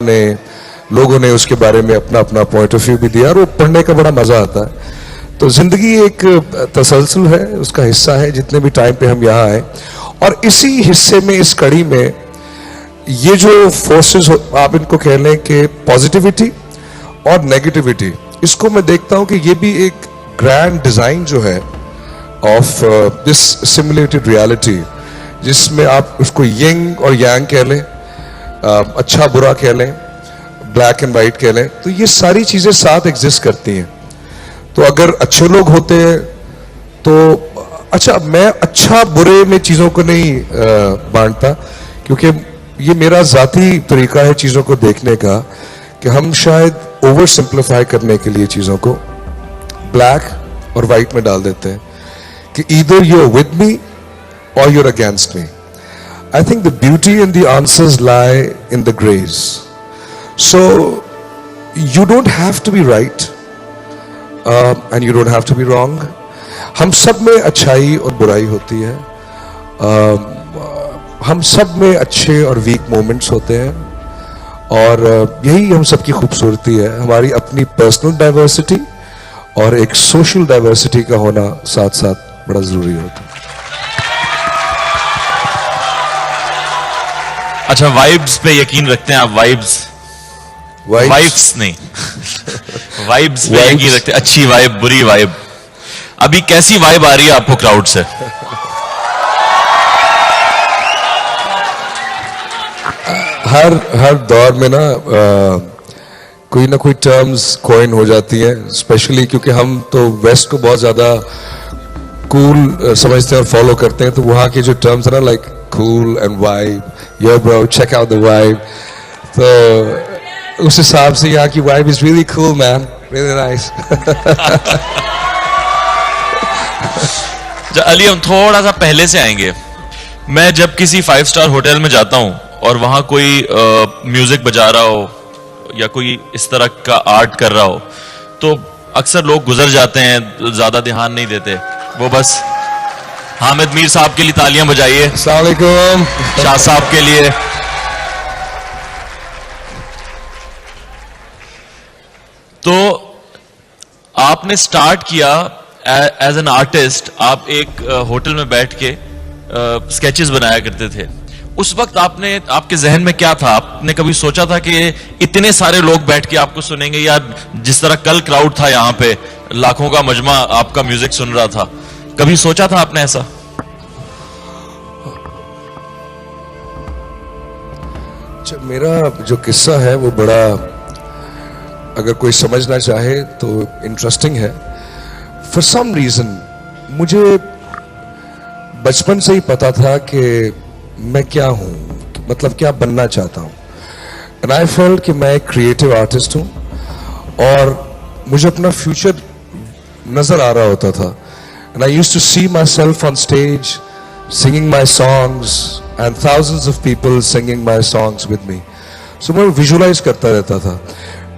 ने लोगों ने उसके बारे में अपना अपना पॉइंट ऑफ व्यू भी दिया और वो पढ़ने का बड़ा मजा आता है। तो जिंदगी एक तसलसल है, उसका हिस्सा है जितने भी टाइम पे हम यहाँ आए। और इसी हिस्से में, इस कड़ी में, ये जो फोर्सेस आप इनको कह लें कि पॉजिटिविटी और नेगेटिविटी, इसको मैं देखता हूं कि ये भी एक ग्रैंड डिजाइन जो है ऑफ दिस सिमुलेटेड रियलिटी, जिसमें आप उसको यिंग और यांग कह लें, अच्छा बुरा कह लें, ब्लैक एंड वाइट कह लें, तो ये सारी चीजें साथ एग्जिस्ट करती हैं। तो अगर अच्छे लोग होते हैं तो अच्छा, मैं अच्छा बुरे में चीजों को नहीं बांटता, क्योंकि ये मेरा जाती तरीका है चीजों को देखने का कि हम शायद ओवर सिंप्लीफाई करने के लिए चीजों को ब्लैक और वाइट में डाल देते हैं कि either you are with me or you are against me. I think the beauty and the answers lie in the grays. So you don't have to be right and you don't have to be wrong. हम सब में अच्छाई और बुराई होती है, हम सब में अच्छे और वीक मोमेंट्स होते हैं, और यही हम सबकी खूबसूरती है, हमारी अपनी पर्सनल डाइवर्सिटी और एक सोशल डाइवर्सिटी का होना साथ साथ बड़ा जरूरी होता है। अच्छा, वाइब्स पे यकीन रखते हैं आप? वाइब्स नहीं वाइब्स पे यकीन रखते हैं? अच्छी वाइब, बुरी वाइब, अभी कैसी वाइब आ रही है आपको क्राउड से? हर दौर में ना कोई टर्म्स कॉइन हो जाती हैं, स्पेशली क्योंकि हम तो वेस्ट को बहुत ज्यादा कूल समझते हैं और फॉलो करते हैं, तो वहां के जो टर्म्स है ना, like cool and vibe, yo bro check out the vibe, तो उस हिसाब से यहाँ की vibe is really cool man, really nice. Ali, हम थोड़ा सा पहले से आएंगे। मैं जब किसी 5 स्टार होटल में जाता हूं और वहां कोई म्यूजिक बजा रहा हो या कोई इस तरह का आर्ट कर रहा हो, तो अक्सर लोग गुजर जाते हैं, ज्यादा ध्यान नहीं देते। वो बस हामिद मीर साहब के लिए तालियां बजाइए, अस्सलाम वालेकुम, शाह साहब के लिए। तो आपने स्टार्ट किया एज एन आर्टिस्ट, आप एक होटल में बैठ के स्केचेस बनाया करते थे। उस वक्त आपके जहन में क्या था? आपने कभी सोचा था कि इतने सारे लोग बैठ के आपको सुनेंगे, या जिस तरह कल क्राउड था यहाँ पे, लाखों का मजमा आपका म्यूजिक सुन रहा था, कभी सोचा था आपने ऐसा? मेरा जो किस्सा है वो बड़ा, अगर कोई समझना चाहे तो इंटरेस्टिंग है। फॉर सम रीजन मुझे बचपन से ही पता था कि मैं क्या हूं, मतलब क्या बनना चाहता हूं। एंड आई फेल्ट कि मैं एक क्रिएटिव आर्टिस्ट हूं और मुझे अपना फ्यूचर नजर आ रहा होता था। And I used to see myself on stage singing my songs and thousands of people singing my songs with me. So मैं विजुलाइज करता रहता था।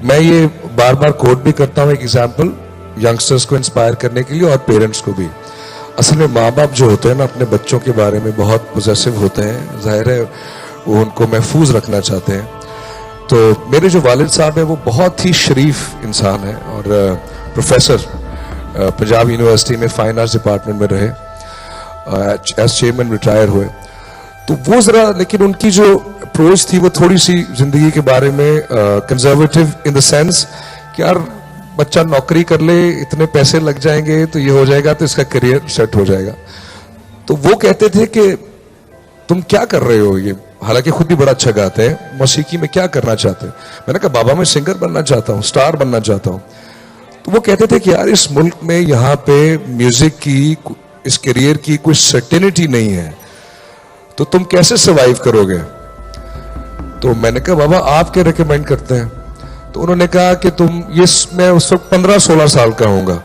मैं ये बार बार कोट भी करता हूँ, एक एग्जाम्पल यंगस्टर्स को इंस्पायर करने के लिए और पेरेंट्स को भी। असल में माँ बाप जो होते हैं ना, अपने बच्चों के बारे में बहुत पॉजेसिव होते हैं, जाहिर है वो उनको महफूज रखना चाहते हैं। तो मेरे जो वालिद साहब हैं वो बहुत ही शरीफ इंसान हैं और प्रोफेसर पंजाब यूनिवर्सिटी में फाइन आर्ट्स डिपार्टमेंट में रहे, एज चेयरमैन रिटायर हुए। तो वो जरा, लेकिन उनकी जो अप्रोच थी वो थोड़ी सी जिंदगी के बारे में कंजर्वेटिव इन द सेंस कि यार बच्चा नौकरी कर ले, इतने पैसे लग जाएंगे तो ये हो जाएगा, तो इसका करियर सेट हो जाएगा। तो वो कहते थे कि तुम क्या कर रहे हो ये, हालांकि खुद भी बड़ा अच्छा गाते हैं, मौसीकी में क्या करना चाहते हैं? मैंने कहा बाबा मैं सिंगर बनना चाहता हूँ, स्टार बनना चाहता हूँ। तो वो कहते थे कि यार इस मुल्क में यहाँ पे म्यूजिक की, इस करियर की कोई सर्टेनिटी नहीं है, तो तुम कैसे सर्वाइव करोगे? तो मैंने कहा बाबा आप क्या रिकमेंड करते हैं? तो उन्होंने कहा कि तुम, ये मैं उस वक्त 15-16 साल का होऊंगा,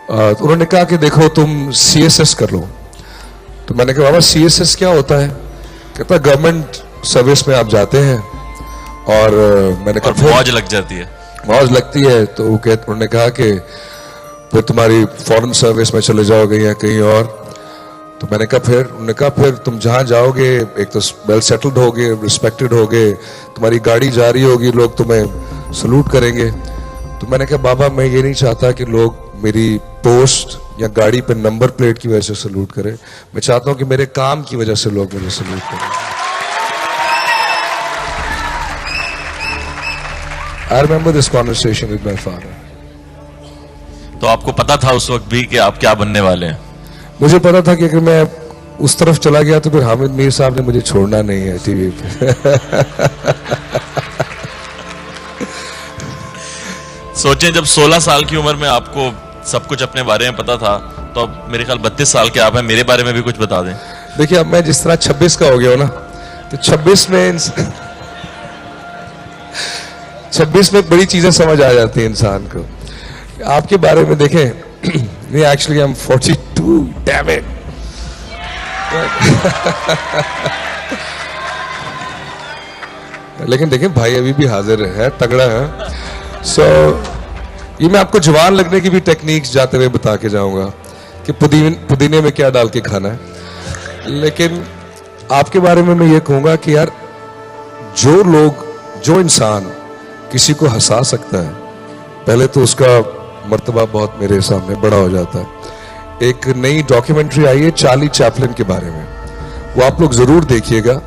तो उन्होंने कहा कि देखो तुम CSS कर लो। तो मैंने कहा बाबा CSS क्या होता है? कहता गवर्नमेंट सर्विस में आप जाते हैं और मैंने कहा मौज लग जाती है। मौज लगती है। तो उन्होंने कहा कि फिर तुम्हारी फॉरेन सर्विस में चले जाओगे या कहीं और। तो मैंने कहा फिर, उन्होंने कहा फिर तुम जहां जाओगे एक तो वेल सेटल्ड होगे, रिस्पेक्टेड होगे, तुम्हारी गाड़ी जा रही होगी, लोग तुम्हें सलूट करेंगे। तो मैंने कहा बाबा मैं ये नहीं चाहता कि लोग मेरी पोस्ट या गाड़ी पे नंबर प्लेट की वजह से सलूट करें, मैं चाहता हूं कि मेरे काम की वजह से लोग मुझे सलूट करें। I remember this conversation with my father. तो आपको पता था उस वक्त भी कि आप क्या बनने वाले हैं? मुझे पता था कि अगर मैं उस तरफ चला गया तो फिर हामिद मीर साहब ने मुझे छोड़ना नहीं है टीवी पे। सोचें जब 16 साल की उम्र में आपको सब कुछ अपने बारे में पता था, तो अब मेरे ख्याल 32 साल के आप हैं, मेरे बारे में भी कुछ बता दें। देखिए अब मैं जिस तरह 26 का हो गया हूं ना, तो 26 में बड़ी चीजें समझ आ जाती हैं इंसान को। आपके बारे में देखें, नहीं actually I am 42, damn it. लेकिन देखें भाई अभी भी हाजिर है, तगड़ा है। सो ये मैं आपको जवान लगने की भी टेक्निक्स जाते हुए बता के जाऊंगा कि पुदीने में क्या डाल के खाना है। लेकिन आपके बारे में मैं ये कहूंगा कि यार जो इंसान किसी को हंसा सकता है, पहले तो उसका मर्तबा बहुत मेरे सामने बड़ा हो जाता है। एक नई डॉक्यूमेंट्री आई है चार्ली चैपलिन के बारे में, वो आप लोग जरूर देखिएगा।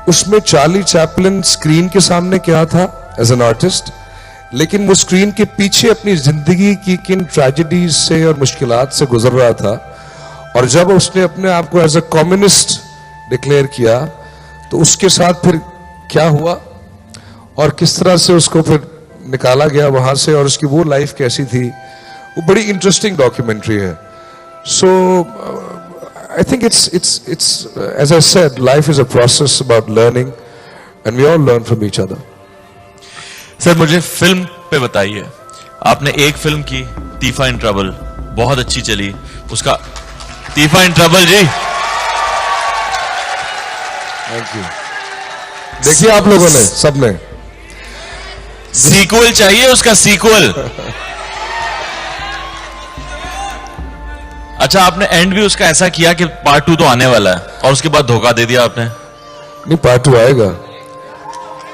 उसमें चार्ली चैपलिन स्क्रीन के सामने क्या था एज एन आर्टिस्ट, लेकिन वो स्क्रीन के पीछे अपनी जिंदगी की किन ट्रेजेडीज से और मुश्किलात से गुजर रहा था। और जब उसने अपने आप को एज ए कम्युनिस्ट डिक्लेयर किया तो उसके साथ फिर क्या हुआ और किस तरह से उसको फिर निकाला गया वहां से, और उसकी वो लाइफ कैसी थी, वो बड़ी इंटरेस्टिंग डॉक्यूमेंट्री है। So I think it's as I said, life is a process about learning and we all learn from each other. Sir मुझे फिल्म पे बताइए, आपने एक फिल्म की तीफा इन ट्रबल, बहुत अच्छी चली, उसका तीफा इन ट्रबल जी, थैंक यू। देखिए आप लोगों ने सबने सीक्वल चाहिए, उसका सीक्वल। अच्छा आपने एंड भी उसका ऐसा किया कि पार्ट 2 तो आने वाला है, और उसके बाद धोखा दे दिया आपने। नहीं, पार्ट 2 आएगा,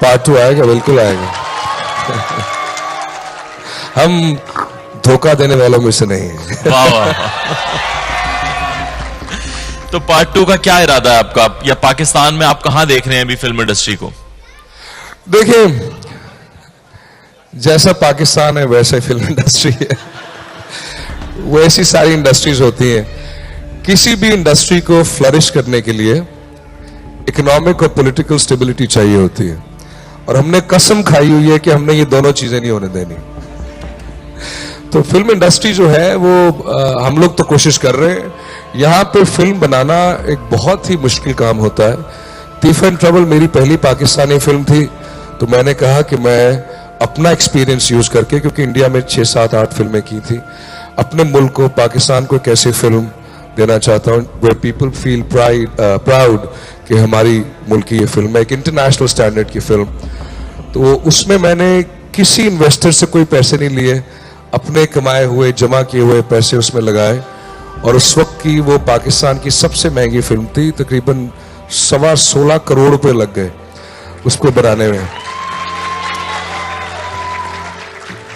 पार्ट 2 आएगा, बिल्कुल आएगा। हम धोखा देने वालों में से नहीं है। वाह वाह। तो पार्ट 2 का क्या इरादा है आपका, या पाकिस्तान में आप कहां देख रहे हैं अभी फिल्म इंडस्ट्री को? देखिए जैसा पाकिस्तान है वैसे फिल्म इंडस्ट्री है, वैसी सारी इंडस्ट्रीज होती हैं। किसी भी इंडस्ट्री को फ्लरिश करने के लिए इकोनॉमिक और पॉलिटिकल स्टेबिलिटी चाहिए होती है, और हमने कसम खाई हुई है कि हमने ये दोनों चीजें नहीं होने देनी। तो फिल्म इंडस्ट्री जो है वो हम लोग तो कोशिश कर रहे हैं। यहाँ पे फिल्म बनाना एक बहुत ही मुश्किल काम होता है। तीफा इन ट्रबल मेरी पहली पाकिस्तानी फिल्म थी, तो मैंने कहा कि मैं अपना एक्सपीरियंस यूज करके, क्योंकि इंडिया में 6, 7, 8 फिल्में की थी, अपने मुल्क को, पाकिस्तान को एक ऐसी फिल्म देना चाहता हूँ where people feel प्राउड कि हमारी मुल्क की ये फिल्म है, एक इंटरनेशनल स्टैंडर्ड की फिल्म। तो उसमें मैंने किसी इन्वेस्टर से कोई पैसे नहीं लिए, अपने कमाए हुए जमा किए हुए पैसे उसमें लगाए, और उस वक्त की वो पाकिस्तान की सबसे महंगी फिल्म थी। तकरीबन 16.25 करोड़ रुपए लग गए उसको बनाने में।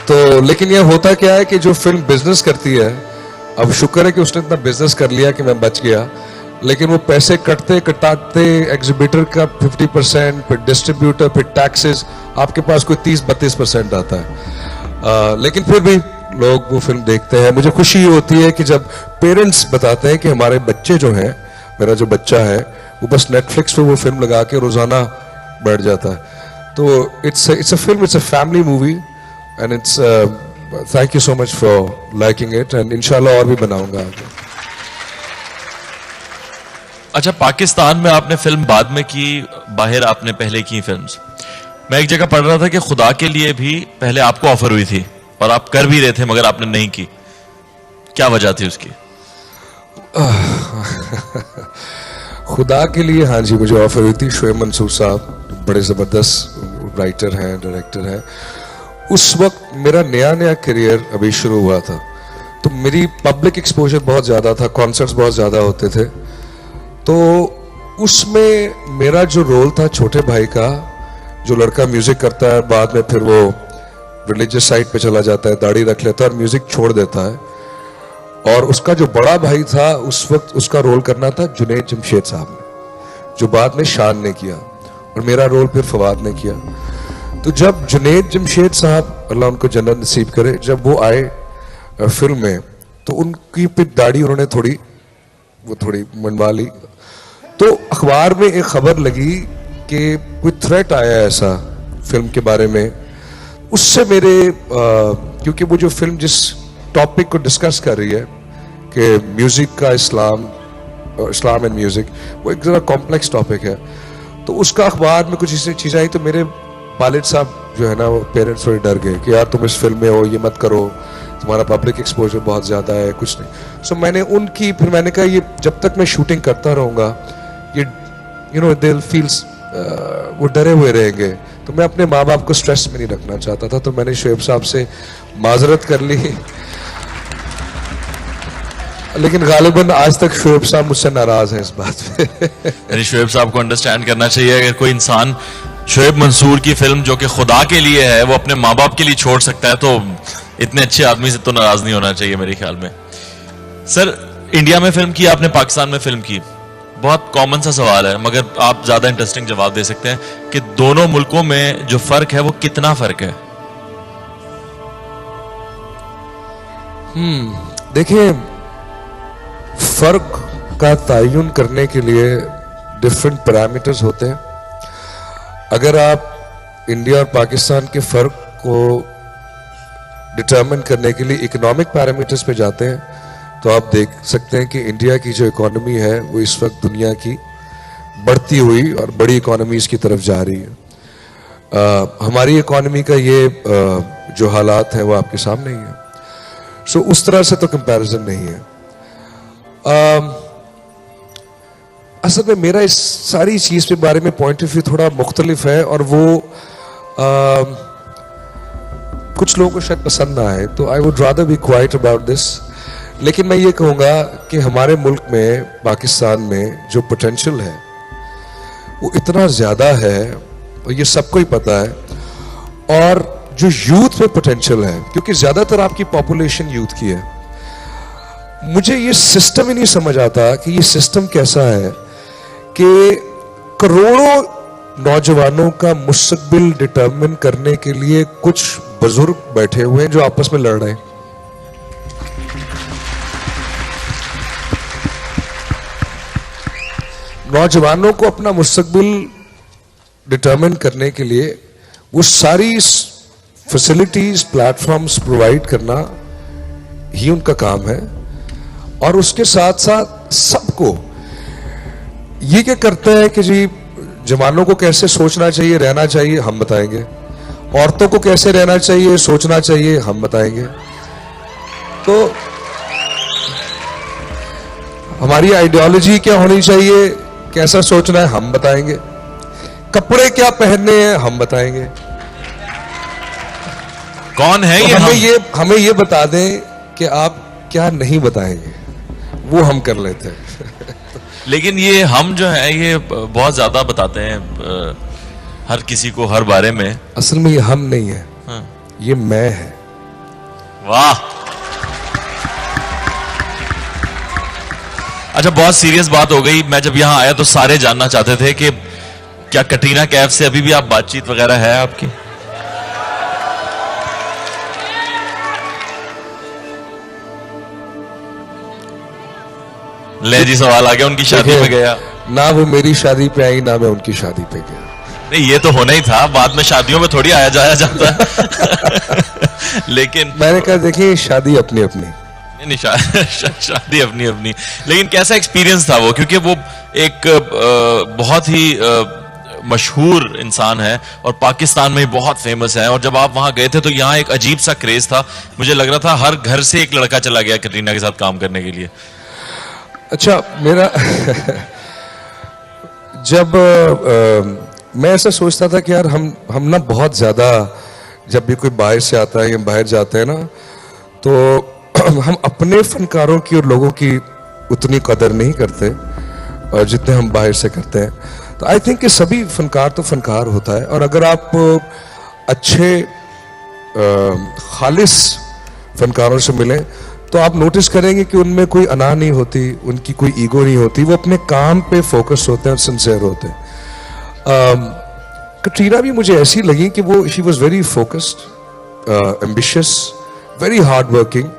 तो लेकिन ये होता क्या है कि जो फिल्म बिजनेस करती है, अब शुक्र है कि उसने इतना बिजनेस कर लिया कि मैं बच गया, लेकिन वो पैसे कटाते एग्जीबिटर का 50%, फिर डिस्ट्रीब्यूटर, फिर टैक्सेस, आपके पास कोई 30-32% आता है। लेकिन फिर भी लोग वो फिल्म देखते हैं। मुझे खुशी होती है कि जब पेरेंट्स बताते हैं कि हमारे बच्चे जो हैं, मेरा जो बच्चा है वो बस नेटफ्लिक्स पे वो फिल्म लगा के रोजाना बैठ जाता है। तो it's a film, it's a family movie, and it's thank you so much for liking it, and इंशाल्लाह और भी बनाऊंगा आगे। अच्छा पाकिस्तान में आपने फिल्म बाद में की, बाहर आपने पहले की फिल्म्स। मैं एक जगह पढ़ रहा था कि खुदा के लिए भी पहले आपको ऑफर हुई थी और आप कर भी रहे थे मगर आपने नहीं की, क्या वजह थी उसकी? खुदा के लिए हाँ जी मुझे ऑफर हुई थी। शोएब मंसूर साहब बड़े ज़बरदस्त राइटर हैं, डायरेक्टर हैं। उस वक्त मेरा नया करियर अभी शुरू हुआ था, तो मेरी पब्लिक एक्सपोजर बहुत ज़्यादा था, कॉन्सर्ट्स बहुत ज़्यादा होते थे। तो उसमें मेरा जो रोल था छोटे भाई का, जो लड़का म्यूजिक करता है, बाद में फिर वो रिलीजियस साइड पे चला जाता है, दाढ़ी रख लेता है और म्यूजिक छोड़ देता है, और उसका जो बड़ा भाई था उस वक्त उसका रोल करना था जुनैद जमशेद साहब ने, जो बाद में शान ने किया, और मेरा रोल फिर फवाद ने किया। तो जब जुनैद जमशेद साहब, अल्लाह उनको जन्नत नसीब करे, जब वो आए फिल्म में, तो उनकी फिर दाढ़ी उन्होंने थोड़ी मनवा ली। तो अखबार में एक खबर लगी कि कोई थ्रेट आया ऐसा फिल्म के बारे में। उससे मेरे क्योंकि वो जो फिल्म जिस टॉपिक को डिस्कस कर रही है कि म्यूजिक का इस्लाम एंड म्यूजिक, वो एक जरा कॉम्प्लेक्स टॉपिक है, तो उसका अखबार में कुछ ऐसी चीज़ आई, तो मेरे वालिद साहब जो है ना, वो पेरेंट्स थोड़े डर गए कि यार तुम इस फिल्म में हो, ये मत करो, तुम्हारा पब्लिक एक्सपोजर बहुत ज़्यादा है, कुछ नहीं। सो मैंने कहा ये जब तक मैं शूटिंग करता रहूँगा, ये दे फील्स वो डरे हुए रहेंगे, तो मैं अपने माँ बाप को स्ट्रेस में नहीं रखना चाहता था। तो मैंने शोएब साहब से माजरत कर ली, लेकिन गालिबन आज तक शोएब साहब मुझसे नाराज हैं इस बात पे। शोएब साहब को अंडरस्टैंड करना चाहिए, अगर कोई इंसान शोएब मंसूर की फिल्म जो कि खुदा के लिए है वो अपने माँ बाप के लिए छोड़ सकता है, तो इतने अच्छे आदमी से तो नाराज नहीं होना चाहिए मेरे ख्याल में। सर, इंडिया में फिल्म की आपने, पाकिस्तान में फिल्म की, बहुत कॉमन सा सवाल है मगर आप ज्यादा इंटरेस्टिंग जवाब दे सकते हैं कि दोनों मुल्कों में जो फर्क है वो कितना फर्क है? देखिए, फर्क का तयन करने के लिए डिफरेंट पैरामीटर्स होते हैं। अगर आप इंडिया और पाकिस्तान के फर्क को डिटरमिन करने के लिए इकोनॉमिक पैरामीटर्स पे जाते हैं, तो आप देख सकते हैं कि इंडिया की जो इकोनॉमी है वो इस वक्त दुनिया की बढ़ती हुई और बड़ी इकोनॉमीज की तरफ जा रही है। हमारी इकोनॉमी का ये जो हालात हैं वो आपके सामने ही है। सो उस तरह से तो कंपैरिजन नहीं है। असल में मेरा इस सारी चीज के बारे में पॉइंट ऑफ व्यू थोड़ा मुख्तलिफ है, और वो कुछ लोगों को शायद पसंद ना आए, तो I would rather be quite about this. लेकिन मैं ये कहूँगा कि हमारे मुल्क में, पाकिस्तान में जो पोटेंशियल है वो इतना ज़्यादा है, और ये सबको ही पता है। और जो यूथ में पोटेंशियल है, क्योंकि ज़्यादातर आपकी पॉपुलेशन यूथ की है, मुझे ये सिस्टम ही नहीं समझ आता कि ये सिस्टम कैसा है कि करोड़ों नौजवानों का मुस्तकबिल डिटरमिन करने के लिए कुछ बुजुर्ग बैठे हुए हैं जो आपस में लड़ रहे हैं। नौजवानों को अपना मुस्तकबिल डिटरमिन करने के लिए वो सारी फैसिलिटीज, प्लेटफॉर्म्स प्रोवाइड करना ही उनका काम है। और उसके साथ साथ सबको ये क्या करते हैं कि जी जवानों को कैसे सोचना चाहिए, रहना चाहिए, हम बताएंगे। औरतों को कैसे रहना चाहिए, सोचना चाहिए, हम बताएंगे। तो हमारी आइडियोलॉजी क्या होनी चाहिए, कैसा सोचना है, हम बताएंगे। कपड़े क्या पहनने हैं, हम बताएंगे। कौन है तो ये? हमें ये बता दें कि आप क्या नहीं बताएंगे, वो हम कर लेते हैं। लेकिन ये हम जो है ये बहुत ज्यादा बताते हैं हर किसी को हर बारे में। असल में ये हम नहीं है, हाँ। ये मैं है। वाह, अच्छा, बहुत सीरियस बात हो गई। मैं जब यहां आया तो सारे जानना चाहते थे कि क्या कटरीना कैफ से अभी भी आप बातचीत वगैरह है आपकी? ले जी, सवाल आ गया, उनकी शादी में गया? ना वो मेरी शादी पे आई, ना मैं उनकी शादी पे गया। नहीं, ये तो होना ही था, बाद में शादियों में थोड़ी आया जाया जाता है। लेकिन मैंने कहा देखिए, शादी अपनी अपनी, नहीं, शादी अपनी अपनी। लेकिन कैसा एक्सपीरियंस था वो, क्योंकि वो एक बहुत ही मशहूर इंसान है और पाकिस्तान में बहुत फेमस है, और जब आप वहां गए थे तो यहाँ एक अजीब सा क्रेज था। मुझे लग रहा था हर घर से एक लड़का चला गया कटरीना के साथ काम करने के लिए। अच्छा, मेरा जब मैं ऐसा सोचता था कि यार हम ना बहुत ज्यादा, जब भी कोई बाहर से आता है या बाहर जाते हैं ना, तो हम अपने फनकारों की और लोगों की उतनी कदर नहीं करते और जितने हम बाहर से करते हैं। तो आई थिंक कि सभी फनकार तो फनकार होता है, और अगर आप अच्छे खालिस फनकारों से मिलें तो आप नोटिस करेंगे कि उनमें कोई अना नहीं होती, उनकी कोई ईगो नहीं होती, वो अपने काम पे फोकस होते हैं और सिंसियर होते हैं। कटरीना भी मुझे ऐसी लगी कि वो she was very focused, ambitious, very hard working.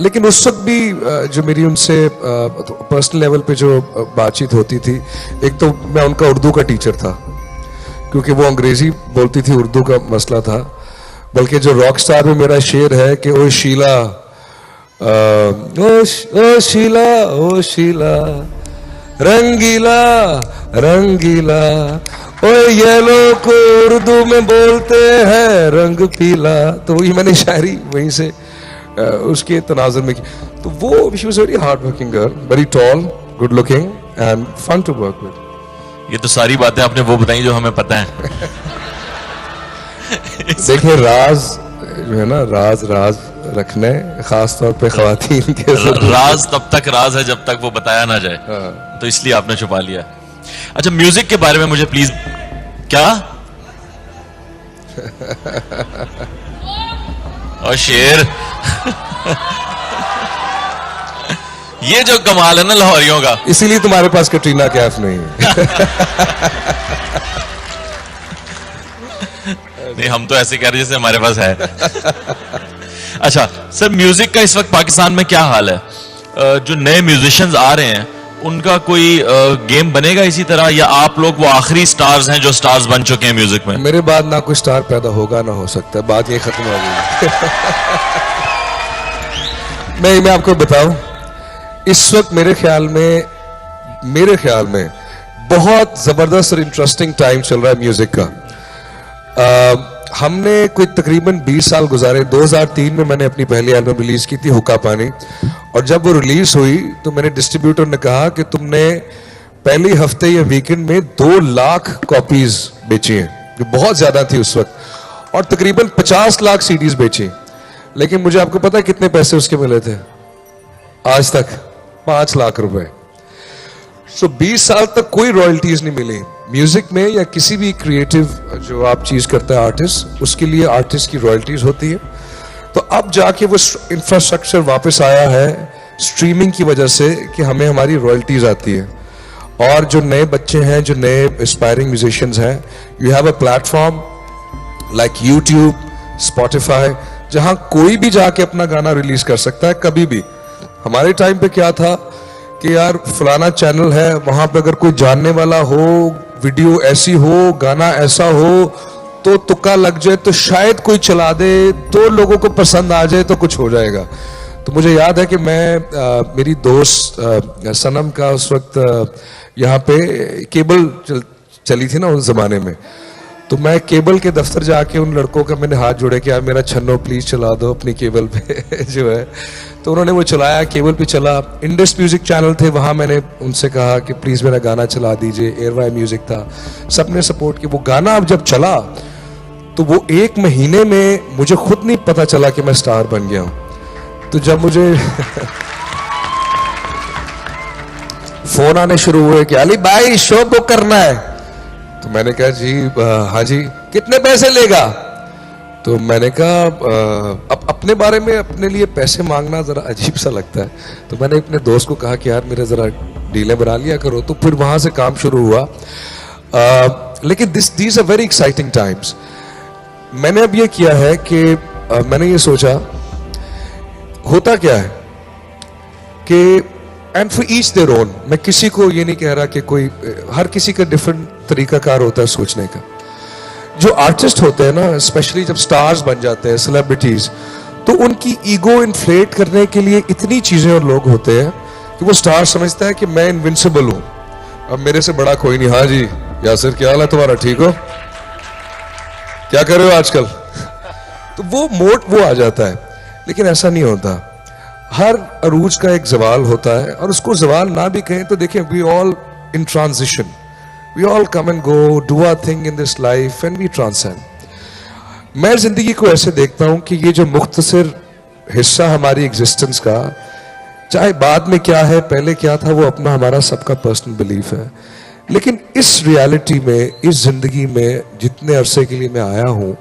लेकिन उस वक्त भी जो मेरी उनसे पर्सनल लेवल पे जो बातचीत होती थी, एक तो मैं उनका उर्दू का टीचर था क्योंकि वो अंग्रेजी बोलती थी, उर्दू का मसला था। बल्कि जो रॉक स्टार में मेरा शेर है कि ओ शीला, ओ शीला, ओ शीला, रंगीला रंगीला, ओ येलो को उर्दू में बोलते हैं रंग पीला। तो वही मैंने शायरी वहीं से उसके तनाजुर में की। तो वो she was very hard working girl, very tall, good looking and fun to work with. ये तो सारी बातें आपने वो बताई जो हमें पता है। देखिए राज जो है ना, राज राज रखने, खास तौर पे ख्वातीन के राज तब तक राज है जब तक वो बताया ना जाए। तो इसलिए आपने छुपा लिया। अच्छा, म्यूजिक के बारे में मुझे प्लीज, क्या और शेर ये जो कमाल है ना लाहौरियों का, इसीलिए तुम्हारे पास कटरीना कैफ नहीं है। नहीं, हम तो ऐसे कह रहे जैसे हमारे पास है। अच्छा सर, म्यूजिक का इस वक्त पाकिस्तान में क्या हाल है? जो नए म्यूजिशियंस आ रहे हैं उनका कोई गेम बनेगा इसी तरह, या आप लोग वो आखिरी स्टार्स हैं जो स्टार्स बन चुके हैं म्यूजिक में? मेरे बाद ना कोई स्टार पैदा होगा ना हो सकता है, बात ये खत्म हो गई। मैं आपको बताऊं, इस वक्त मेरे ख्याल में बहुत जबरदस्त और इंटरेस्टिंग टाइम चल रहा है म्यूजिक का। हमने कोई तकरीबन 20 साल गुजारे। 2003 में मैंने अपनी पहली एल्बम रिलीज की थी, हुक्का पानी, और जब वो रिलीज हुई तो मेरे डिस्ट्रीब्यूटर ने कहा कि तुमने पहले हफ्ते या वीकेंड में 2 लाख कॉपीज बेची हैं, जो बहुत ज्यादा थी उस वक्त, और तकरीबन 50 लाख सीडीज बेची। लेकिन मुझे आपको पता है कितने पैसे उसके मिले थे आज तक? 5 लाख रुपए। सो 20 साल तक कोई रॉयल्टीज नहीं मिली म्यूजिक में, या किसी भी क्रिएटिव जो आप चीज करता है आर्टिस्ट, उसके लिए आर्टिस्ट की रॉयल्टीज होती है। तो अब जाके वो इंफ्रास्ट्रक्चर वापस आया है स्ट्रीमिंग की वजह से कि हमें हमारी रॉयल्टीज आती है। और जो नए बच्चे हैं, जो नए एस्पायरिंग म्यूजिशियंस हैं, you have a platform like YouTube, Spotify, जहां कोई भी जाके अपना गाना रिलीज कर सकता है कभी भी। हमारे टाइम पे क्या था कि यार फलाना चैनल है, वहां पे अगर कोई जानने वाला हो, वीडियो ऐसी हो, गाना ऐसा हो, तो तुक्का लग जाए तो शायद कोई चला दे, तो लोगों को पसंद आ जाए तो कुछ हो जाएगा। तो मुझे याद है कि मैं मेरी दोस्त सनम का उस वक्त यहाँ पे केबल चली थी ना उस जमाने में, तो मैं केबल के दफ्तर जाके उन लड़कों का मैंने हाथ जोड़े कि यार मेरा छन्नो प्लीज चला दो अपनी केबल पे जो है। तो उन्होंने वो चलाया, केबल पे चला। इंडस म्यूजिक चैनल थे, वहां मैंने उनसे कहा कि प्लीज मेरा गाना चला दीजिए। एयरवाई म्यूजिक था, सबने सपोर्ट किया। वो गाना अब जब चला तो वो 1 महीने में मुझे खुद नहीं पता चला कि मैं स्टार बन गया हूं। तो जब मुझे फोन आने शुरू हुए कि अली भाई शो बुक करना है, तो मैंने कहा जी हाँ जी, कितने पैसे लेगा? तो मैंने कहा अब अपने बारे में अपने लिए पैसे मांगना जरा अजीब सा लगता है। तो मैंने अपने दोस्त को कहा कि यार मेरे जरा डीलें बना लिया करो। तो फिर वहां से काम शुरू हुआ। लेकिन these are very exciting times. मैंने अब ये किया है कि मैंने ये सोचा, होता क्या है कि and for each their own, मैं किसी को ये नहीं कह रहा कि कोई, हर किसी का डिफरेंट तरीकाकार होता है सोचने का। जो आर्टिस्ट होते हैं ना, स्पेशली जब स्टार्स बन जाते हैं, सेलिब्रिटीज, तो उनकी ईगो इन्फ्लेट करने के लिए इतनी चीजें और लोग होते हैं कि वो स्टार समझता है कि मैं इनविंसिबल हूं, अब मेरे से बड़ा कोई नहीं। हाँ जी यासिर, क्या हाल है तुम्हारा, ठीक हो, क्या कर रहे हो आजकल? तो वो मोड वो आ जाता है। लेकिन ऐसा नहीं होता। हर अरूज का एक जवाल होता है, और उसको जवाल ना भी कहें तो देखें, we all in transition, we all come and go, do our thing in this life and we transcend. मैं जिंदगी को ऐसे देखता हूं कि ये जो मुख्तसर हिस्सा हमारी एग्जिस्टेंस का, चाहे बाद में क्या है, पहले क्या था, वो अपना हमारा सबका पर्सनल बिलीफ है। लेकिन इस रियलिटी में, इस जिंदगी में जितने अरसे के लिए मैं आया हूं,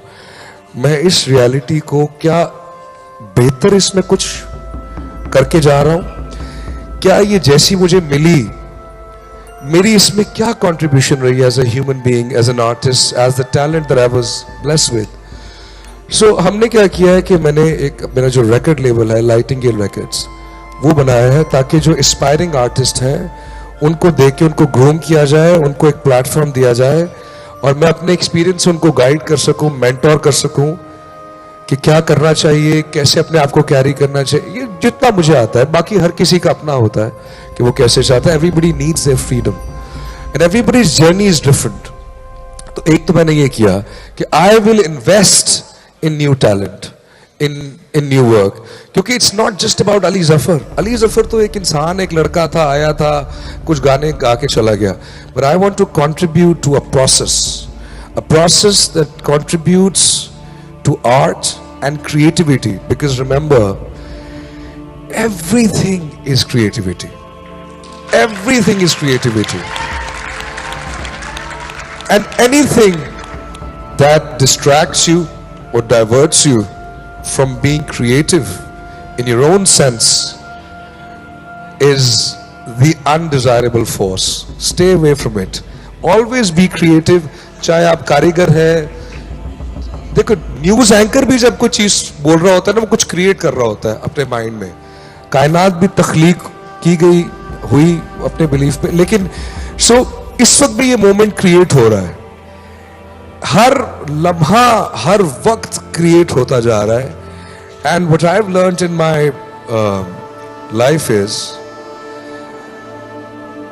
मैं इस रियलिटी को क्या बेहतर इसमें कुछ करके जा रहा हूं? क्या ये जैसी मुझे मिली, मेरी इसमें क्या कंट्रीब्यूशन रही as a human being, as an artist, as the talent that I was blessed with? So हमने क्या किया है कि मैंने एक, मेरा जो रिकॉर्ड लेबल है नाइटिंगेल रिकॉर्ड्स, वो बनाया है ताकि जो एस्पायरिंग आर्टिस्ट हैं उनको देख के उनको ग्रूम किया जाए, उनको एक प्लेटफॉर्म दिया जाए और मैं अपने एक्सपीरियंस से उनको गाइड कर सकूं, मेंटोर कर सकूं कि क्या करना चाहिए, कैसे अपने आप को कैरी करना चाहिए। ये जितना मुझे आता है, बाकी हर किसी का अपना होता है कि वो कैसे चाहता है। Everybody needs their freedom and everybody's journey is different. तो एक तो मैंने ये किया कि I will invest in new talent, in new work, क्योंकि it's not just about Ali Zafar. Ali Zafar तो एक इंसान, एक लड़का था, आया था, कुछ गाने गा के चला गया। But I want to contribute to a process that contributes to art and creativity, because remember everything is creativity, everything is creativity, and anything that distracts you or diverts you from being creative in your own sense is the undesirable force. Stay away from it. Always be creative. चाहे आप कारीगर हैं, देखो news anchor भी जब कोई चीज बोल रहा होता है ना, वो कुछ क्रिएट कर रहा होता है अपने माइंड में। कायनात भी तख्लीक की गई हुई अपने बिलीफ पे, लेकिन इस वक्त भी ये मोमेंट क्रिएट हो रहा है, हर लम्हा हर वक्त क्रिएट होता जा रहा है। And what I have learned in my life is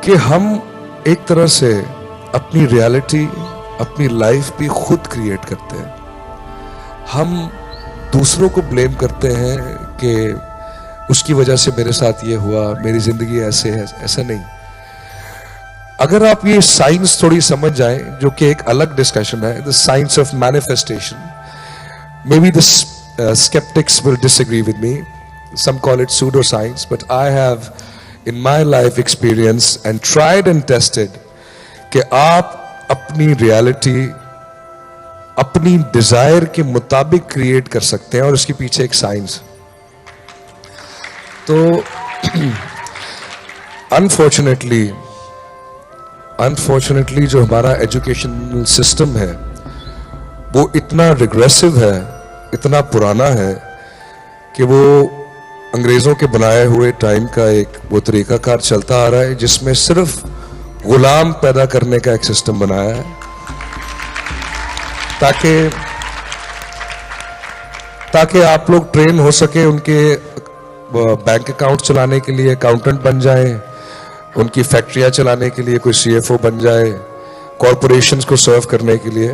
कि हम एक तरह से अपनी रियलिटी, अपनी लाइफ भी खुद क्रिएट करते हैं। हम दूसरों को ब्लेम करते हैं कि उसकी वजह से मेरे साथ ये हुआ, मेरी जिंदगी ऐसे है, ऐसा नहीं। अगर आप ये साइंस थोड़ी समझ जाएं, जो कि एक अलग डिस्कशन है, the science of manifestation, may be the skeptics will disagree with me, some call it pseudoscience, but I have in my life experience and tried and tested कि आप अपनी रियलिटी अपनी डिजायर के मुताबिक क्रिएट कर सकते हैं, और उसके पीछे एक साइंस। तो अनफॉर्चुनेटली जो हमारा एजुकेशनल सिस्टम है वो इतना रिग्रेसिव है, इतना पुराना है कि वो अंग्रेजों के बनाए हुए टाइम का एक वो तरीकाकार चलता आ रहा है, जिसमें सिर्फ गुलाम पैदा करने का एक सिस्टम बनाया है ताकि आप लोग ट्रेन हो सके, उनके बैंक अकाउंट चलाने के लिए अकाउंटेंट बन जाएं, उनकी फैक्ट्रियां चलाने के लिए कोई सीएफओ बन जाए, कॉरपोरेशंस को सर्व करने के लिए।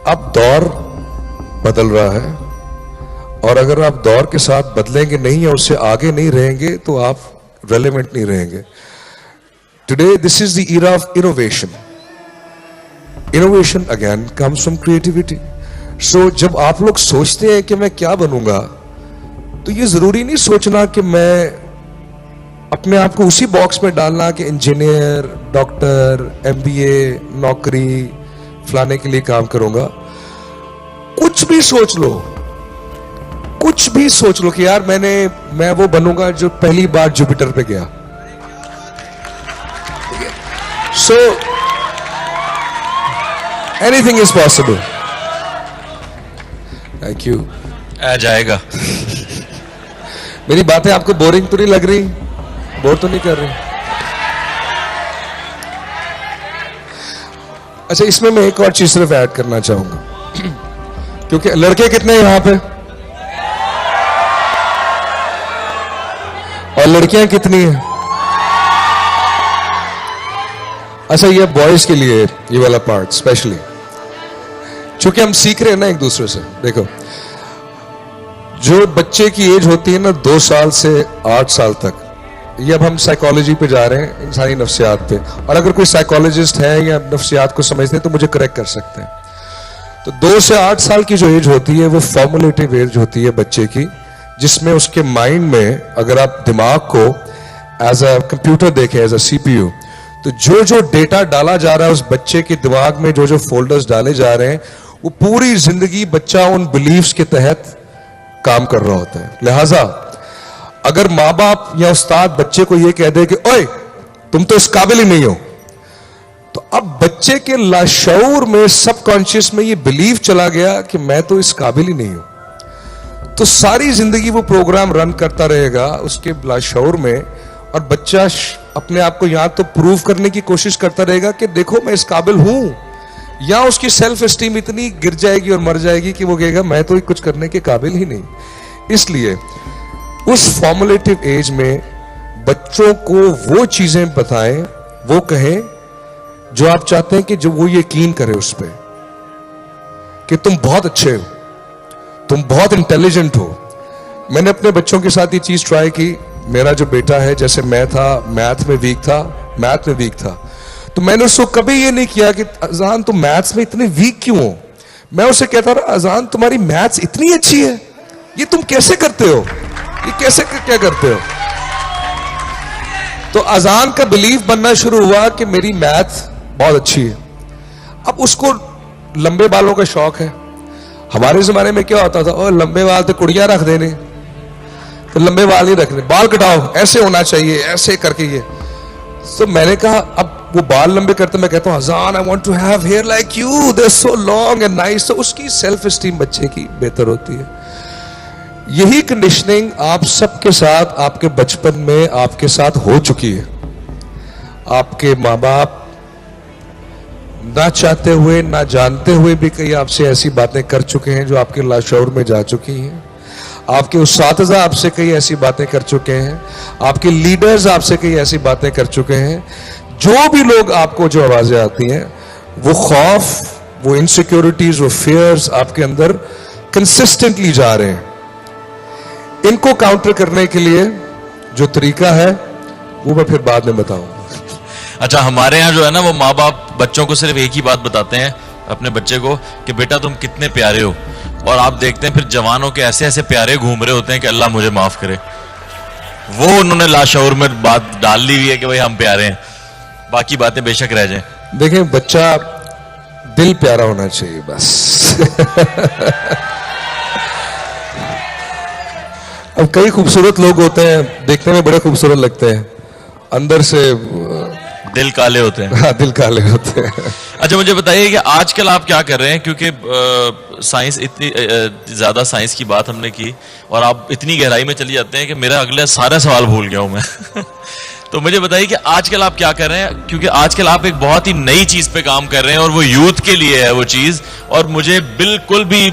अब दौर बदल रहा है, और अगर आप दौर के साथ बदलेंगे नहीं या उससे आगे नहीं रहेंगे तो आप रेलेवेंट नहीं रहेंगे। Today this is the era of innovation. Innovation again comes from creativity. So जब आप लोग सोचते हैं कि मैं क्या बनूंगा, तो ये जरूरी नहीं सोचना कि मैं अपने आप को उसी बॉक्स में डालना कि इंजीनियर, डॉक्टर, एमबीए, नौकरी, फलाने के लिए काम करूंगा। कुछ भी सोच लो, कुछ भी सोच लो कि यार मैं वो बनूंगा जो पहली बार जुपिटर पे गया। So anything is possible. Thank you. आ जाएगा। मेरी बातें आपको बोरिंग तो नहीं लग रही? बोर तो नहीं कर रही? अच्छा, इसमें मैं एक और चीज सिर्फ ऐड करना चाहूंगा, क्योंकि लड़के कितने हैं यहां पे और लड़कियां कितनी हैं? अच्छा, ये बॉयज के लिए ये वाला पार्ट स्पेशली, क्योंकि हम सीख रहे हैं ना एक दूसरे से। देखो, जो बच्चे की एज होती है ना 2 साल से 8 साल तक, ये अब हम साइकोलॉजी पे जा रहे हैं, इंसानी नफ्सियात पे, और अगर कोई साइकोलॉजिस्ट है या नफ्सियात को समझते हैं तो मुझे करेक्ट कर सकते हैं। तो 2 से 8 साल की जो एज होती है वो फॉर्मुलेटिव एज होती है बच्चे की, जिसमें उसके माइंड में, अगर आप दिमाग को एज अ कंप्यूटर देखें, एज अ सीपीयू, तो जो जो डेटा डाला जा रहा है उस बच्चे के दिमाग में, जो जो फोल्डर्स डाले जा रहे हैं, वो पूरी जिंदगी बच्चा उन बिलीव्स के तहत काम कर रहा होता है। लिहाजा अगर माँ बाप या उस्ताद बच्चे को यह कह दे कि ओए तुम तो इस काबिल ही नहीं हो, तो अब बच्चे के लाशऊर में, सबकॉन्शियस में ये बिलीव चला गया कि मैं तो इस काबिल ही नहीं हूं, तो सारी जिंदगी वो प्रोग्राम रन करता रहेगा उसके लाशऊर में, और बच्चा अपने आप को यहां तो प्रूव करने की कोशिश करता रहेगा कि देखो मैं इस काबिल हूं, या उसकी सेल्फ एस्टीम इतनी गिर जाएगी और मर जाएगी कि वो कहेगा मैं तो कुछ करने के काबिल ही नहीं। इसलिए उस फॉर्मुलेटिव एज में बच्चों को वो चीजें बताएं, वो कहें जो आप चाहते हैं कि जो वो यकीन करे उस पर कि तुम बहुत अच्छे हो, तुम बहुत इंटेलिजेंट हो। मैंने अपने बच्चों के साथ ये चीज ट्राई की। मेरा जो बेटा है, जैसे मैं था मैथ में वीक था, तो मैंने उसको कभी ये नहीं किया कि अजान तुम मैथ्स में इतने वीक क्यों हो। मैं उसे कहता रहा अजान तुम्हारी मैथ्स इतनी अच्छी है, ये तुम कैसे करते हो, ये कैसे क्या करते हो। तो अजान का बिलीव बनना शुरू हुआ कि मेरी मैथ बहुत अच्छी है। अब उसको लंबे बालों का शौक है। हमारे जमाने में क्या होता था, और लंबे बाल तो कुड़ियां रख देने, तो लंबे बाल नहीं रखने, बाल कटाओ, ऐसे होना चाहिए, ऐसे करके ये। तो मैंने कहा अब वो बाल लंबे करते, मैं कहता हूं अजान I want to have hair like you, they are so long and nice. तो उसकी सेल्फ एस्टीम बच्चे की बेहतर होती है। यही कंडीशनिंग आप सबके साथ, आपके बचपन में आपके साथ हो चुकी है। आपके माँ बाप ना चाहते हुए, ना जानते हुए भी कई आपसे ऐसी बातें कर चुके हैं जो आपके लाशऊर में जा चुकी हैं। आपके उस्ताद आपसे कई ऐसी बातें कर चुके हैं, आपके लीडर्स आपसे कई ऐसी बातें कर चुके हैं। जो भी लोग आपको जो आवाजें आती हैं, वो खौफ, वो इनसिक्योरिटीज, वो फियर्स आपके अंदर कंसिस्टेंटली जा रहे हैं। इनको काउंटर करने के लिए जो तरीका है वो मैं फिर बाद में बताऊंगा। अच्छा, हमारे यहाँ जो है ना, वो माँ बाप बच्चों को सिर्फ एक ही बात बताते हैं अपने बच्चे को कि बेटा तुम कितने प्यारे हो, और आप देखते हैं फिर जवानों के ऐसे ऐसे प्यारे घूम रहे होते हैं कि अल्लाह मुझे माफ करे। वो उन्होंने लाशऊर में बात डाल ली हुई है कि भाई हम प्यारे हैं, बाकी बातें बेशक रह जाएं। देखें, बच्चा दिल प्यारा होना चाहिए बस। अब कई खूबसूरत लोग होते हैं, देखने में बड़े खूबसूरत लगते हैं, अंदर से दिल काले होते हैं। हाँ, दिल काले होते हैं। अच्छा, मुझे बताइए कि आजकल आप क्या कर रहे हैं, क्योंकि साइंस इतनी ज्यादा साइंस की बात हमने की और आप इतनी गहराई में चली जाते हैं कि मेरा अगले सारा सवाल भूल गया हूं मैं। तो मुझे बताइए कि आजकल आप क्या कर रहे हैं, क्योंकि आजकल आप एक बहुत ही नई चीज पे काम कर रहे हैं और वो यूथ के लिए है वो चीज, और मुझे बिल्कुल भी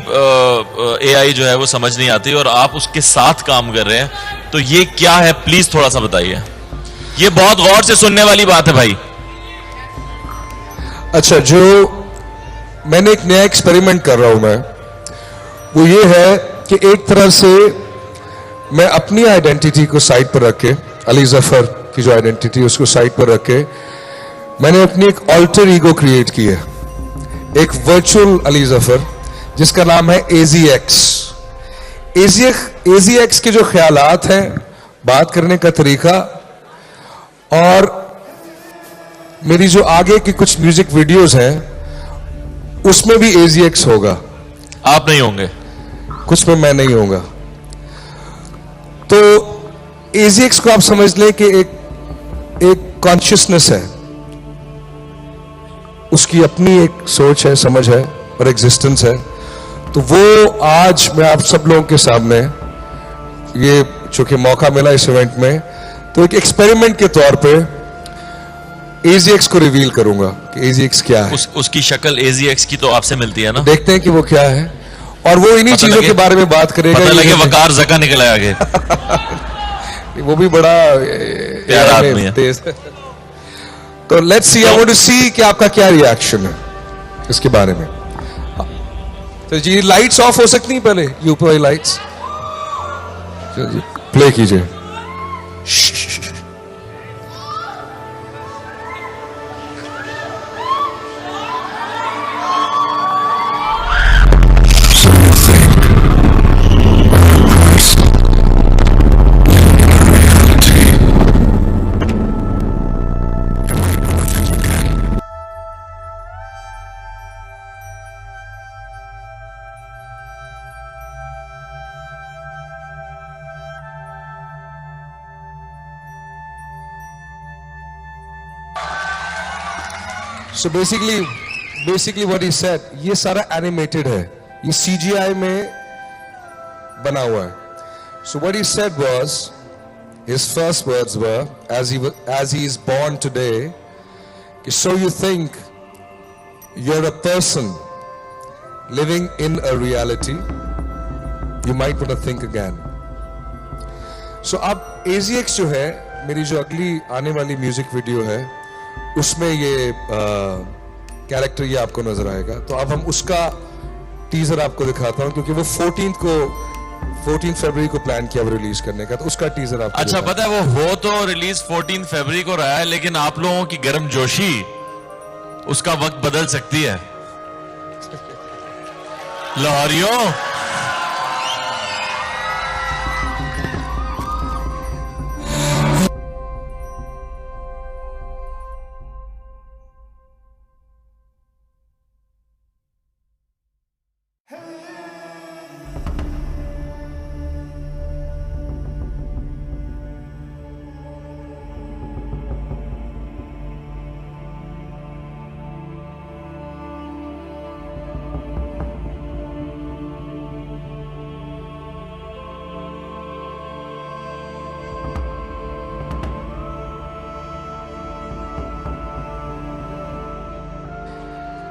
एआई जो है वो समझ नहीं आती, और आप उसके साथ काम कर रहे हैं। तो ये क्या है, प्लीज थोड़ा सा बताइए। ये बहुत गौर से सुनने वाली बात है भाई। अच्छा, जो मैंने एक नया एक्सपेरिमेंट कर रहा हूं मैं, वो ये है कि एक तरह से मैं अपनी आइडेंटिटी को साइड पर रख के, अली जफर की जो आइडेंटिटी उसको साइड पर रख के, मैंने अपनी एक ऑल्टर ईगो क्रिएट की है, एक वर्चुअल अली जफर जिसका नाम है AZX। AZX के जो ख्यालात हैं, बात करने का तरीका, और मेरी जो आगे की कुछ म्यूजिक वीडियोस हैं उसमें भी AZX होगा। आप नहीं होंगे, कुछ में मैं नहीं होऊंगा। तो AZX को आप समझ लें कि एक कॉन्शियसनेस है, उसकी अपनी एक सोच है, समझ है और एग्जिस्टेंस है। तो वो आज मैं आप सब लोगों के सामने, ये चूंकि मौका मिला इस इवेंट में, तो एक एक्सपेरिमेंट के तौर पे AZX को रिवील करूंगा कि AZX क्या है। उसकी शक्ल AZX की तो आपसे मिलती है ना, देखते हैं कि वो क्या है, और वो इन्हीं चीजों के बारे में बात करेगा। पता लगे वकार जका निकल आगे। वो भी बड़ा प्यारा आदमी है। तेज है। तो let's see, I want to see कि आपका क्या रिएक्शन है इसके बारे में। तो जी लाइट्स ऑफ हो सकती हैं पहले, ऊपर लाइट्स जी प्ले कीजिए। So basically what he said, ये सारा एनिमेटेड है, ये सीजीआई में बना हुआ है. So what he said was, his first words were, as he is born today, so you think you're a person living in a reality, you might want to think again. So अब AZX जो है, मेरी जो अगली आने वाली music video है, उसमें ये कैरेक्टर ये आपको नजर आएगा. तो अब हम उसका टीजर आपको दिखाता हूं, क्योंकि वो 14 फरवरी को प्लान किया रिलीज करने का, तो उसका टीजर आपको अच्छा, पता है वो हो तो रिलीज 14 फरवरी को रहा है, लेकिन आप लोगों की गर्मजोशी उसका वक्त बदल सकती है. लाहौरियों,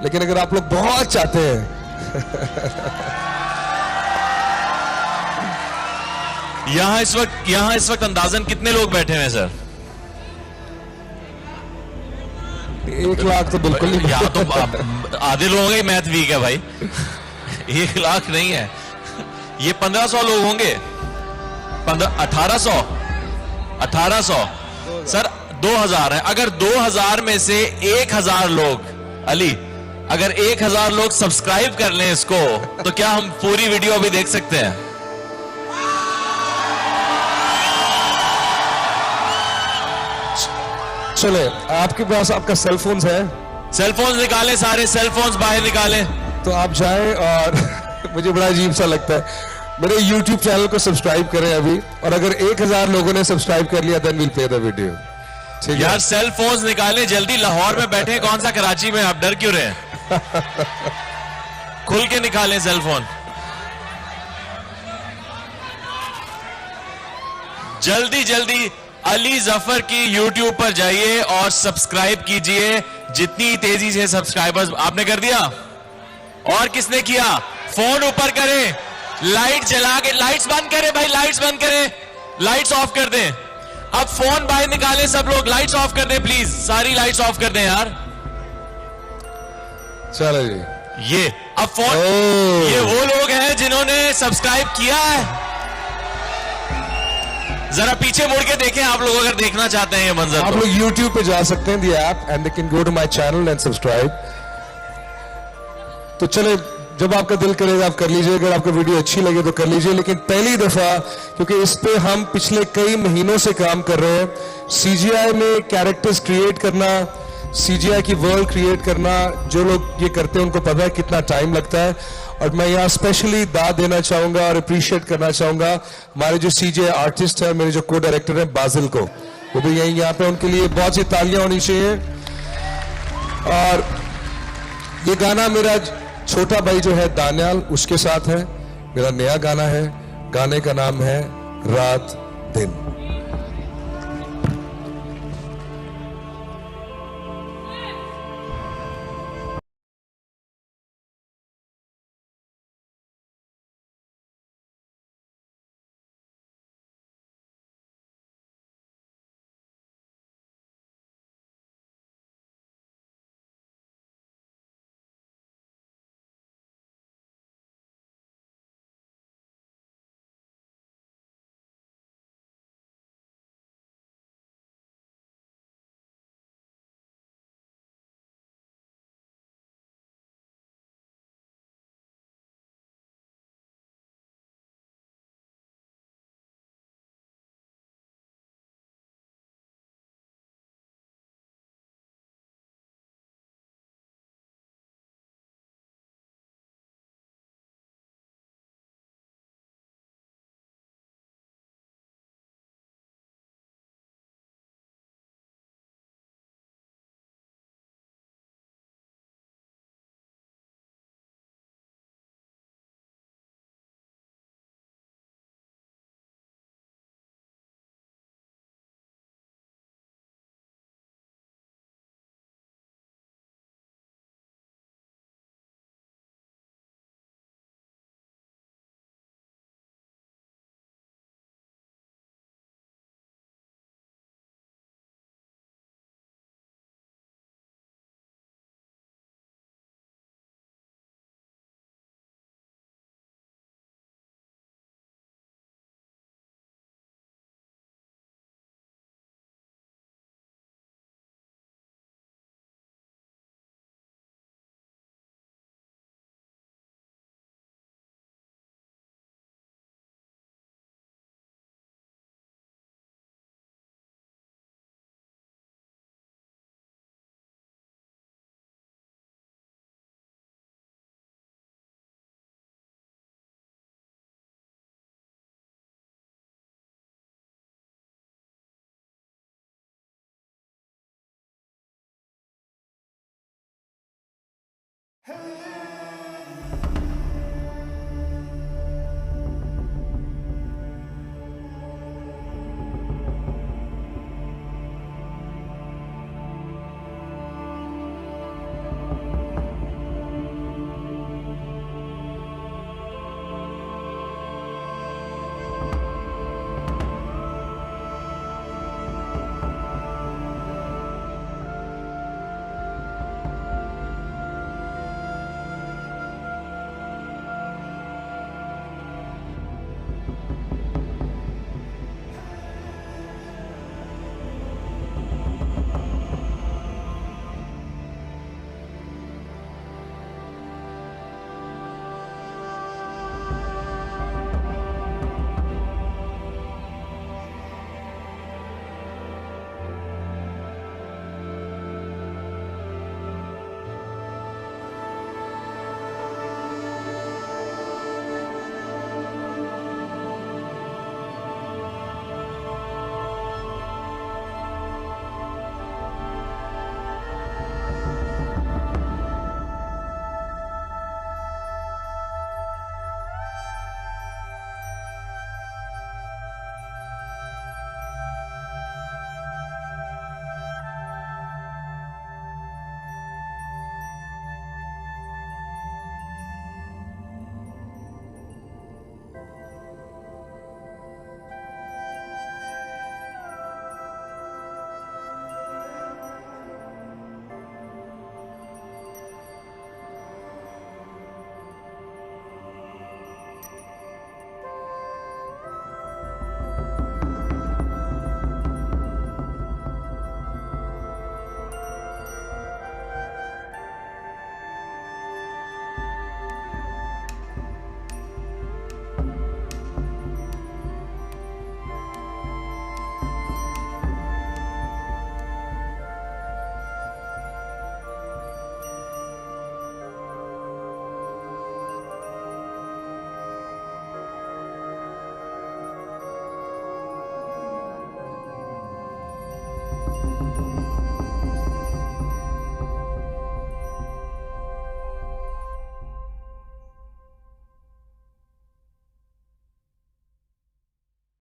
लेकिन अगर आप लोग बहुत चाहते हैं यहां इस वक्त अंदाजन कितने लोग बैठे हुए हैं सर? 1 लाख तो बिल्कुल नहीं. यहाँ तो आधे लोगों का ही मैथ वीक है भाई. 1 लाख नहीं है, ये 1500 लोग होंगे. 1800 सर, 2000 है. अगर 2000 में से 1000 लोग, अली, अगर 1000 लोग सब्सक्राइब कर लें इसको, तो क्या हम पूरी वीडियो अभी देख सकते हैं? चले, आपके पास आपका सेल फोन्स है? सेल फोन निकालें, सारे सेल फोन बाहर निकालें. तो आप जाएं और मुझे बड़ा अजीब सा लगता है, मेरे YouTube चैनल को सब्सक्राइब करें अभी, और अगर 1000 लोगों ने सब्सक्राइब कर लिया, then will play the video. ठीक है यार, सेल फोन निकालें जल्दी. लाहौर में बैठे, कौन सा कराची में, आप डर क्यों रहे हैं? खुल के निकालें सेल फोन. जल्दी जल्दी अली जफर की YouTube पर जाइए और सब्सक्राइब कीजिए. जितनी तेजी से सब्सक्राइबर्स आपने कर दिया, और किसने किया? फोन ऊपर करें, लाइट जला के, लाइट्स बंद करें भाई, लाइट्स बंद करें, लाइट्स ऑफ कर दें. अब फोन बाहर निकालें सब लोग, लाइट्स ऑफ कर दें प्लीज, सारी लाइट्स ऑफ कर दें यार. चलो जी, ये अब फोन, ये वो लोग हैं जिन्होंने सब्सक्राइब किया है. जरा पीछे मुड़ के देखें आप लोग, अगर देखना चाहते हैं ये मंजर. आप लोग YouTube पे जा सकते हैं, the app, and they can go to my channel and subscribe. तो चले, जब आपका दिल करेगा आप कर लीजिए, अगर आपको वीडियो अच्छी लगे तो कर लीजिए. लेकिन पहली दफा, क्योंकि इस पे हम पिछले कई महीनों से काम कर रहे हैं, सीजीआई में कैरेक्टर्स क्रिएट करना, सीजीआई की वर्ल्ड क्रिएट करना, जो लोग ये करते हैं उनको पता है कितना टाइम लगता है. और मैं यहाँ स्पेशली दाद देना चाहूंगा और अप्रिशिएट करना चाहूंगा हमारे जो सीजीआई आर्टिस्ट है, मेरे जो को डायरेक्टर है बाजिल को, वो भी यहीं यहाँ पे, उनके लिए बहुत सी तालियां होनी चाहिए. और ये गाना मेरा छोटा भाई जो है दानियाल, उसके साथ है, मेरा नया गाना है. गाने का नाम है रात दिन. Hey!